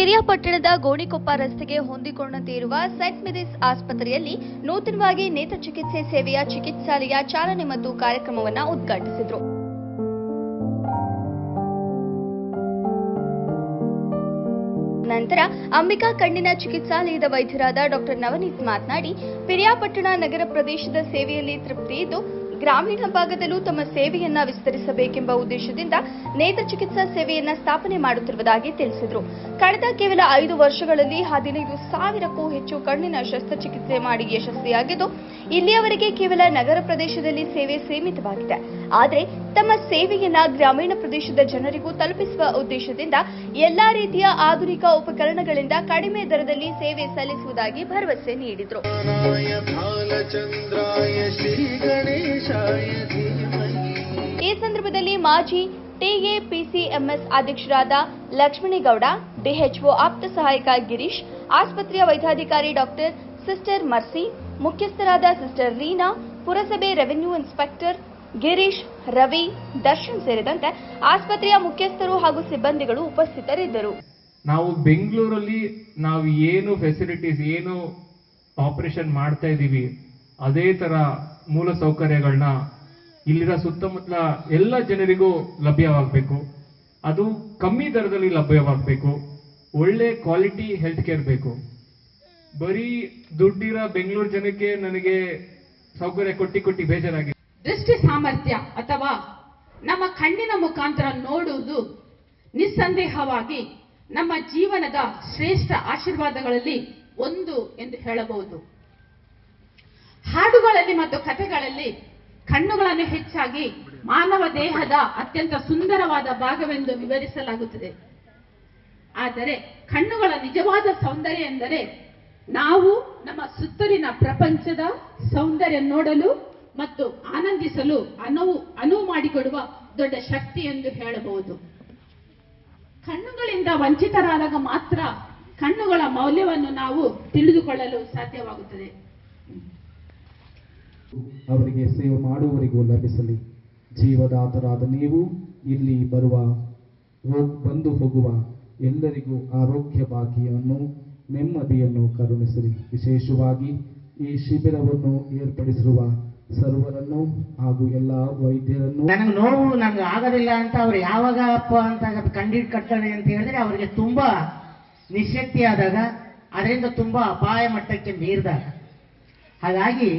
ಪಿರಿಯಾಪಟ್ಟಣದ ಗೋಣಿಕೊಪ್ಪ ರಸ್ತೆಗೆ ಹೊಂದಿಕೊಂಡಂತೆ ಇರುವ scent Mary's ಆಸ್ಪತ್ರೆಯಲ್ಲಿ ನೂತನವಾಗಿ ನೇತ್ರ ಚಿಕಿತ್ಸೆ ಸೇವೆಯ ಚಿಕಿತ್ಸಾಲಯ ಚಾಲನೆ ಮತ್ತು ಕಾರ್ಯಕ್ರಮವನ್ನು ಉದ್ಘಾಟಿಸಿದರು. ನಂತರ ಅಂಬಿಕಾ ಕಣ್ಣಿನ ಚಿಕಿತ್ಸಾಲಯದ ವೈದ್ಯರಾದ ಡಾ ನವನೀತ್ ಮಾತನಾಡಿ, ಪಿರಿಯಾಪಟ್ಟಣ ನಗರ ಪ್ರದೇಶದ ಸೇವೆಯಲ್ಲಿ ತೃಪ್ತಿ ಇದ್ದು ಗ್ರಾಮೀಣ ಭಾಗದಲ್ಲೂ ತಮ್ಮ ಸೇವೆಯನ್ನ ವಿಸ್ತರಿಸಬೇಕೆಂಬ ಉದ್ದೇಶದಿಂದ ನೇತ್ರ ಚಿಕಿತ್ಸಾ ಸೇವೆಯನ್ನ ಸ್ಥಾಪನೆ ಮಾಡುತ್ತಿರುವುದಾಗಿ ತಿಳಿಸಿದರು. ಕಳೆದ ಕೇವಲ 5 ವರ್ಷಗಳಲ್ಲಿ 15,000ಕ್ಕೂ ಹೆಚ್ಚು ಕಣ್ಣಿನ ಶಸ್ತ್ರಚಿಕಿತ್ಸೆ ಮಾಡಿ ಯಶಸ್ವಿಯಾಗಿದ್ದು, ಇಲ್ಲಿಯವರೆಗೆ ಕೇವಲ ನಗರ ಪ್ರದೇಶದಲ್ಲಿ ಸೇವೆ ಸೀಮಿತವಾಗಿದೆ. ಆದರೆ ತಮ್ಮ ಸೇವೆಯನ್ನ ಗ್ರಾಮೀಣ ಪ್ರದೇಶದ ಜನರಿಗೂ ತಲುಪಿಸುವ ಉದ್ದೇಶದಿಂದ ಎಲ್ಲಾ ರೀತಿಯ ಆಧುನಿಕ ಉಪಕರಣಗಳಿಂದ ಕಡಿಮೆ ದರದಲ್ಲಿ ಸೇವೆ ಸಲ್ಲಿಸುವುದಾಗಿ ಭರವಸೆ ನೀಡಿದರು. ಈ ಸಂದರ್ಭದಲ್ಲಿ ಮಾಜಿ ಟಿಎಪಿಸಿಎಂಎಸ್ ಅಧ್ಯಕ್ಷರಾದ ಲಕ್ಷ್ಮಣೇಗೌಡ, ಡಿಎಚ್ಒ ಆಪ್ತ ಸಹಾಯಕ ಗಿರೀಶ್, ಆಸ್ಪತ್ರೆಯ ವೈದ್ಯಾಧಿಕಾರಿ ಡಾಕ್ಟರ್ ಸಿಸ್ಟರ್ ಮರ್ಸಿ, ಮುಖ್ಯಸ್ಥರಾದ ಸಿಸ್ಟರ್ ರೀನಾ, ಪುರಸಭೆ ರೆವಿನ್ಯೂ ಇನ್ಸ್ಪೆಕ್ಟರ್ ಗಿರೀಶ್, ರವಿ, ದರ್ಶನ್ ಸೇರಿದಂತೆ ಆಸ್ಪತ್ರೆಯ ಮುಖ್ಯಸ್ಥರು ಹಾಗೂ ಸಿಬ್ಬಂದಿಗಳು ಉಪಸ್ಥಿತರಿದ್ದರು. ನಾವು ಬೆಂಗಳೂರಲ್ಲಿ ನಾವು ಏನು ಫೆಸಿಲಿಟೀಸ್ ಏನು ಆಪರೇಷನ್ ಮಾಡ್ತಾ ಇದ್ದೀವಿ ಅದೇ ತರ ಮೂಲ ಸೌಕರ್ಯಗಳನ್ನ ಇಲ್ಲಿನ ಸುತ್ತಮುತ್ತಲ ಎಲ್ಲ ಜನರಿಗೂ ಲಭ್ಯವಾಗಬೇಕು. ಅದು ಕಮ್ಮಿ ದರದಲ್ಲಿ ಲಭ್ಯವಾಗಬೇಕು. ಒಳ್ಳೆ ಕ್ವಾಲಿಟಿ ಹೆಲ್ತ್ ಕೇರ್ ಬೇಕು. ಬರೀ ದುಡ್ಡಿರೋ ಬೆಂಗಳೂರು ಜನಕ್ಕೆ ನನಗೆ ಸೌಕರ್ಯ ಕೊಟ್ಟಿ ಬೇಜಾರಾಗಿದೆ. ದೃಷ್ಟಿ ಸಾಮರ್ಥ್ಯ ಅಥವಾ ನಮ್ಮ ಕಣ್ಣಿನ ಮುಖಾಂತರ ನೋಡುವುದು ನಿಸ್ಸಂದೇಹವಾಗಿ ನಮ್ಮ ಜೀವನದ ಶ್ರೇಷ್ಠ ಆಶೀರ್ವಾದಗಳಲ್ಲಿ ಒಂದು ಎಂದು ಹೇಳಬಹುದು. ಹಾಡುಗಳಲ್ಲಿ ಮತ್ತು ಕಥೆಗಳಲ್ಲಿ ಕಣ್ಣುಗಳನ್ನು ಹೆಚ್ಚಾಗಿ ಮಾನವ ದೇಹದ ಅತ್ಯಂತ ಸುಂದರವಾದ ಭಾಗವೆಂದು ವಿವರಿಸಲಾಗುತ್ತದೆ. ಆದರೆ ಕಣ್ಣುಗಳ ನಿಜವಾದ ಸೌಂದರ್ಯ ಎಂದರೆ ನಾವು ನಮ್ಮ ಸುತ್ತಲಿನ ಪ್ರಪಂಚದ ಸೌಂದರ್ಯ ನೋಡಲು ಮತ್ತು ಆನಂದಿಸಲು ಅನುವು ಮಾಡಿಕೊಡುವ ದೊಡ್ಡ ಶಕ್ತಿ ಎಂದು ಹೇಳಬಹುದು. ಕಣ್ಣುಗಳಿಂದ ವಂಚಿತರಾದಾಗ ಮಾತ್ರ ಕಣ್ಣುಗಳ ಮೌಲ್ಯವನ್ನು ನಾವು ತಿಳಿದುಕೊಳ್ಳಲು ಸಾಧ್ಯವಾಗುತ್ತದೆ. ಅವರಿಗೆ ಸೇವೆ ಮಾಡುವವರಿಗೂ ಲಭಿಸಲಿ. ಜೀವದಾತರಾದ ನೀವು ಇಲ್ಲಿ ಬಂದು ಹೋಗುವ ಎಲ್ಲರಿಗೂ ಆರೋಗ್ಯ ಭಾಗ್ಯವನ್ನು ನೆಮ್ಮದಿಯನ್ನು ಕರುಣಿಸಲಿ. ವಿಶೇಷವಾಗಿ ಈ ಶಿಬಿರವನ್ನು ಏರ್ಪಡಿಸಿರುವ ಸರ್ವರನ್ನು ಹಾಗೂ ಎಲ್ಲ ವೈದ್ಯರನ್ನು ನನಗೆ ನೋವು ನನಗೆ ಆಗೋದಿಲ್ಲ ಅಂತ ಅವ್ರು ಯಾವಾಗ ಅಪ್ಪ ಅಂತ ಕಂಡಿಟ್ಟು ಕಟ್ತಾರೆ ಅಂತ ಹೇಳಿದ್ರೆ ಅವರಿಗೆ ತುಂಬಾ ನಿಶ್ಶಕ್ತಿ ಆದಾಗ, ಅದರಿಂದ ತುಂಬಾ ಅಪಾಯ ಮಟ್ಟಕ್ಕೆ ಮೀರಿದಾಗ, ಹಾಗಾಗಿ